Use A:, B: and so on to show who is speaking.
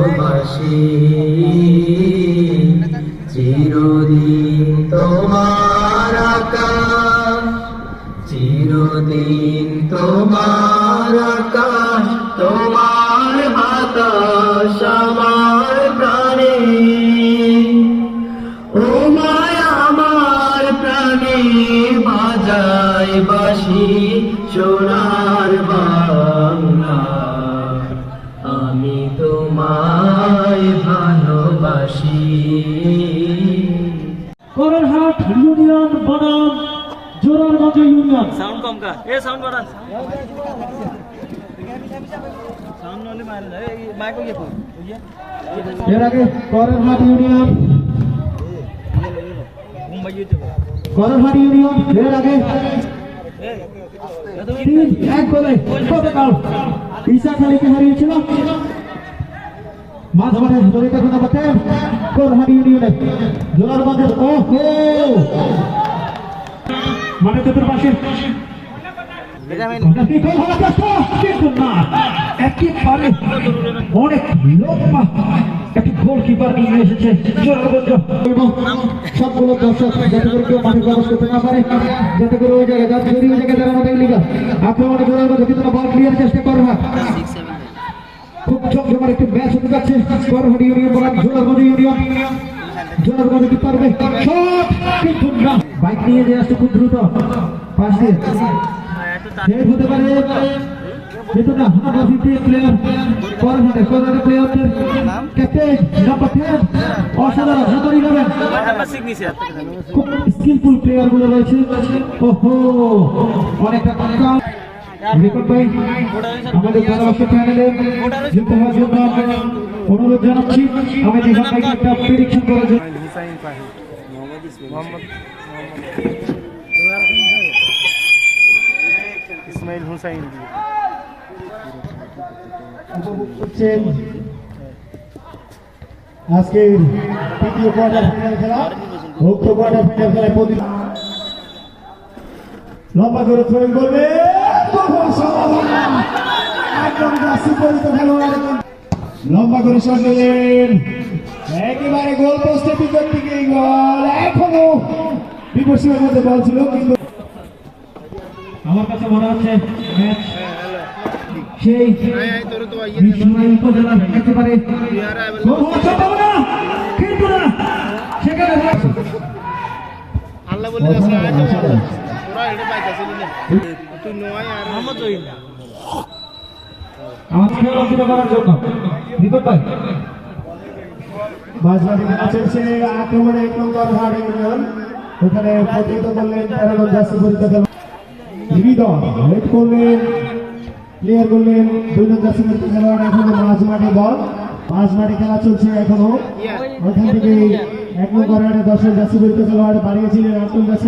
A: ভালোবাসি চিরদিন তোমার আকাশ চিরদিন তোমার আকাশ তোমার বাতাস আমার প্রাণে ও মায়া আমার প্রাণে বাজায় বাঁশি সোনার বাংলা আমি তোমায় ভালোবাসি।
B: করণহাট ইউনিয়ন বনাম জোরারগঞ্জ ইউনিয়ন।
C: साउंड कम का ए साउंड बढ़ा साउंड वाले मार ले माइक को ये को ये
B: এর আগে করণহাট ইউনিয়ন
C: मुंबई ये चलो
B: করণহাট ইউনিয়ন এর আগে 3-1 গোলে গতকাল ইসাখালীকে হারিয়েছিল। মাঝমাঠে জড়িত কোনো বাতেন করণহাট ইউনিয়নের জোরারগঞ্জের ওহো মানে চতুর্পাশে অনেক লম্বা একটি গোলকিপার নিয়ে এসেছে এবং সবগুলো দর্শক যাতে করে কেউ মাঠে প্রবেশ করতে না পারে, যাতে করে ওই জায়গায় ওই জায়গায় দাঁড়ানো লিগা আক্রমণে জোরারগঞ্জ কিন্তু বল ক্লিয়ার চেষ্টা করবে। খুব জমজমার একটি ম্যাচ হতে যাচ্ছে করণহাট ইউনিয়ন বনাম জোরারগঞ্জ ইউনিয়ন। জোরারগঞ্জ কি পারবে শট কিন্তু না, বাইক নিয়ে যে আসছে খুব দ্রুত পাশ দিয়ে সেভ হতে পারে কিন্তু না। নাম্বার 50 প্লেয়ার করণহাটের প্লেয়ারদের ক্যাপ্টেন নাম্বার 10 অসাধারণ নাম্বার 11 খুব স্কিলফুল প্লেয়ার গুলো রয়েছে। ওহো অনেকটা কম রেকর্ড ভাই আমাদের ভালোবাসা চ্যানেলে যুক্ত হওয়ার জন্য অনুরোধ জানাচ্ছি। আমি দেখলাম ভাই একটা প্রেডিকশন করার জন্য
C: ইসমাইল হুসাইন
B: আজকের তৃতীয় কোয়ার্টার ফাইনাল খেলা। উক্ত কোয়ার্টার ফাইনাল খেলায় লম্বা করে থ্রোইং করবে লম্বা করে শট নিলেন একেবারে গোল পোস্টের ভিতর থেকে গোল। এখনো বিপক্ষের মধ্যে বল ছিল কিন্তু আমার কাছে মনে হচ্ছে ম্যাচ সেই উপজেলার একেবারে কিন্তু না সেখানে
C: আল্লাহ বলে আছে ওরা এটা পাইতাছিল না তুই নয় আর মোহাম্মদ জহির
B: আমাকে রক্ষিত করার জন্য বিপদ ভাই বাজবাড়ি চলছে আক্রমণে 1 নম্বর হার ইউনিয়ন ওখানে প্রতিহত করলেন প্যারাগন জাসি পরিচিত খেলা হৃদয় হেড করলেন ক্লিয়ার করলেন 2 নম্বর জাসি পরিচিত খেলোয়াড়। এখনো মাঝমাঠে বল মাঝমাঠে খেলা চলছে এখনো ওখান থেকে 1 নম্বর হারে 10 জাসি পরিচিত খেলোয়াড় বাড়িয়েছিলেন 8 জাসি